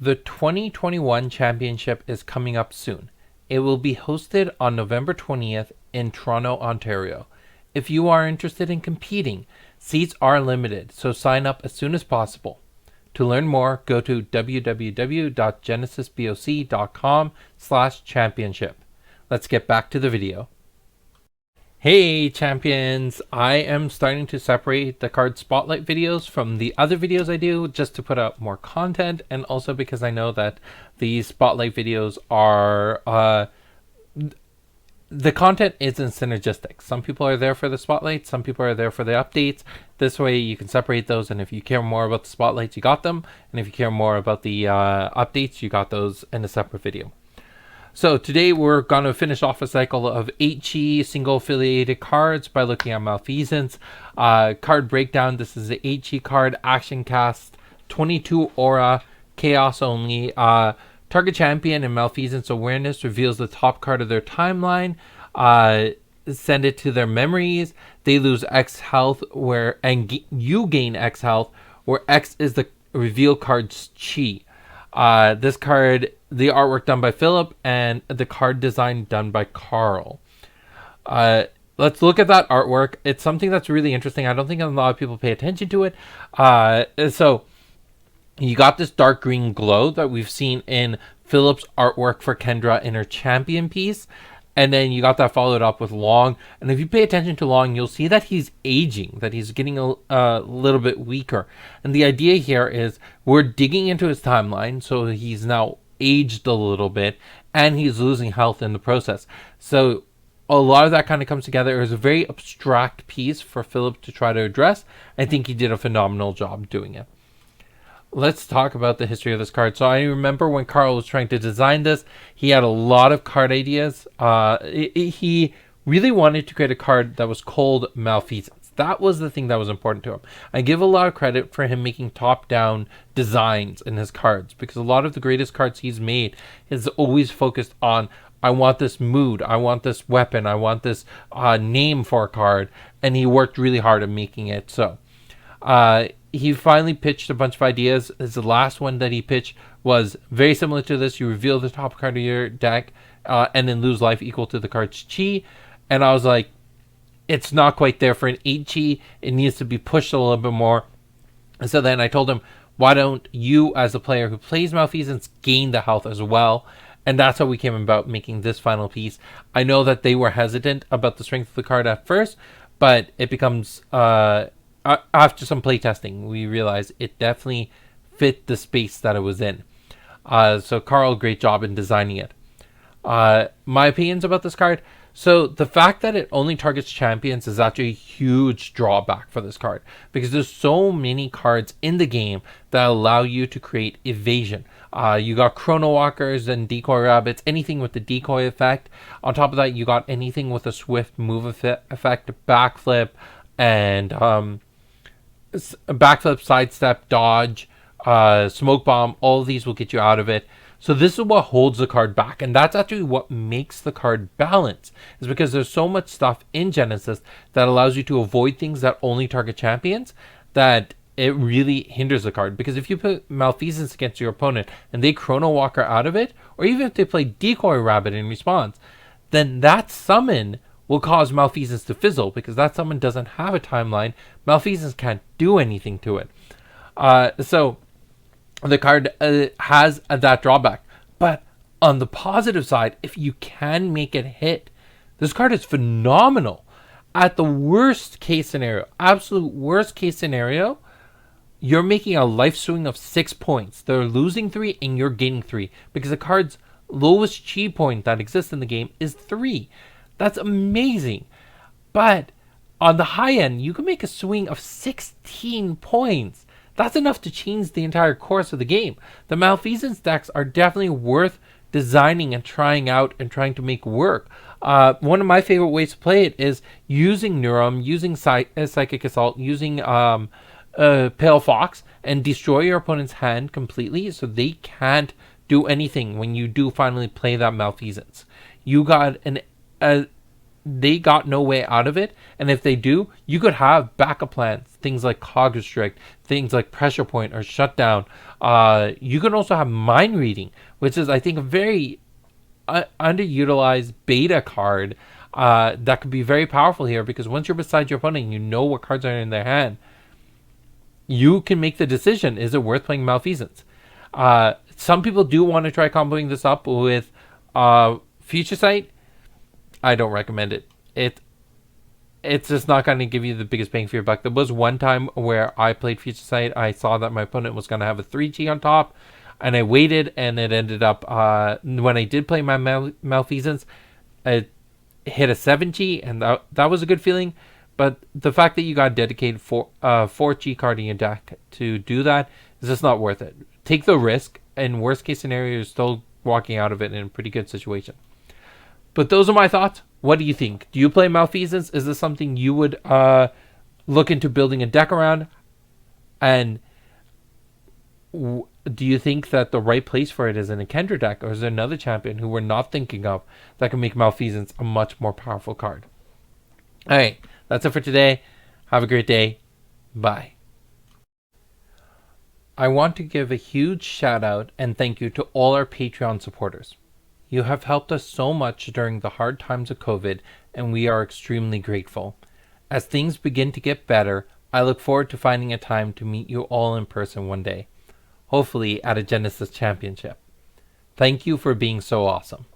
The 2021 championship is coming up soon. It will be hosted on November 20th in Toronto, Ontario. If you are interested in competing, seats are limited, so sign up as soon as possible. To learn more, go to www.genesisboc.com/championship. Let's get back to the video. Hey champions, I am starting to separate the card spotlight videos from the other videos I do just to put out more content, and also because I know that these spotlight videos are the content isn't synergistic. Some people are there for the spotlight, some people are there for the updates. This way you can separate those, and if you care more about the spotlights, you got them, and if you care more about the updates, you got those in a separate video. So today we're going to finish off a cycle of HE single affiliated cards by looking at Malfeasance. Card breakdown, this is the HE card, action cast, 22 aura, chaos only. Target champion and Malfeasance awareness reveals the top card of their timeline. Send it to their memories. They lose X health you gain X health, where X is the reveal card's chi. This card, the artwork done by Philip, and the card design done by Carl. Let's look at that artwork. It's something that's really interesting. I don't think a lot of people pay attention to it. So you got this dark green glow that we've seen in Philip's artwork for Kendra in her champion piece. And then you got that followed up with Long. And if you pay attention to Long, you'll see that he's aging, that he's getting a little bit weaker. And the idea here is we're digging into his timeline, so he's now aged a little bit, and he's losing health in the process. So a lot of that kind of comes together. It was a very abstract piece for Philip to try to address. I think he did a phenomenal job doing it. Let's talk about the history of this card. So I remember when Carl was trying to design this, he had a lot of card ideas. He really wanted to create a card that was called Malfeasance. That was the thing that was important to him. I give a lot of credit for him making top-down designs in his cards, because a lot of the greatest cards he's made is always focused on, I want this mood, I want this weapon, I want this name for a card, and he worked really hard at making it so. He finally pitched a bunch of ideas. The last one that he pitched was very similar to this. You reveal the top card of your deck and then lose life equal to the card's chi. And I was like, it's not quite there for an 8 chi. It needs to be pushed a little bit more. And so then I told him, why don't you, as a player who plays Malfeasance, gain the health as well? And that's how we came about making this final piece. I know that they were hesitant about the strength of the card at first, but it becomes... after some playtesting, we realized it definitely fit the space that it was in. So Carl, great job in designing it. My opinions about this card. So the fact that it only targets champions is actually a huge drawback for this card, because there's so many cards in the game that allow you to create evasion. You got Chrono Walkers and Decoy Rabbits, anything with the decoy effect. On top of that, you got anything with a swift move effect, backflip, and backflip, sidestep, dodge, smoke bomb. All of these will get you out of it. So this is what holds the card back, and that's actually what makes the card balance, is because there's so much stuff in Genesis that allows you to avoid things that only target champions, that it really hinders the card. Because if you put Malfeasance against your opponent and they Chrono Walker out of it, or even if they play Decoy Rabbit in response, then that summon will cause Malfeasance to fizzle, because that summon doesn't have a timeline. Malfeasance can't do anything to it. So the card has that drawback. But on the positive side, if you can make it hit, this card is phenomenal. At the worst case scenario, absolute worst case scenario, you're making a life swing of 6 points. They're losing 3 and you're gaining 3, because the card's lowest chi point that exists in the game is 3. That's amazing. But on the high end, you can make a swing of 16 points. That's enough to change the entire course of the game. The Malfeasance decks are definitely worth designing and trying out and trying to make work. One of my favorite ways to play it is using Neurum, using Psychic Assault, using Pale Fox, and destroy your opponent's hand completely so they can't do anything when you do finally play that Malfeasance. You got they got no way out of it. And if they do, you could have backup plans, things like cog restrict, things like pressure point or shutdown. You can also have mind reading, which is, I think, a very underutilized beta card that could be very powerful here, because once you're beside your opponent, you know what cards are in their hand. You can make the decision, is it worth playing Malfeasance? Some people do want to try comboing this up with Future Sight. I don't recommend it. It's just not going to give you the biggest bang for your buck. There was one time where I played Future Sight. I saw that my opponent was going to have a 3G on top, and I waited, and it ended up, when I did play my Malfeasance, it hit a 7G, and that was a good feeling. But the fact that you got dedicated for 4G card in your deck to do that is just not worth it. Take the risk. In worst case scenario, you're still walking out of it in a pretty good situation. But those are my thoughts. What do you think? Do you play Malfeasance? Is this something you would look into building a deck around? And do you think that the right place for it is in a Kendra deck, or is there another champion who we're not thinking of that can make Malfeasance a much more powerful card? All right, that's it for today. Have a great day. Bye. I want to give a huge shout out and thank you to all our Patreon supporters. You have helped us so much during the hard times of COVID, and we are extremely grateful. As things begin to get better, I look forward to finding a time to meet you all in person one day, hopefully at a Genesis Championship. Thank you for being so awesome.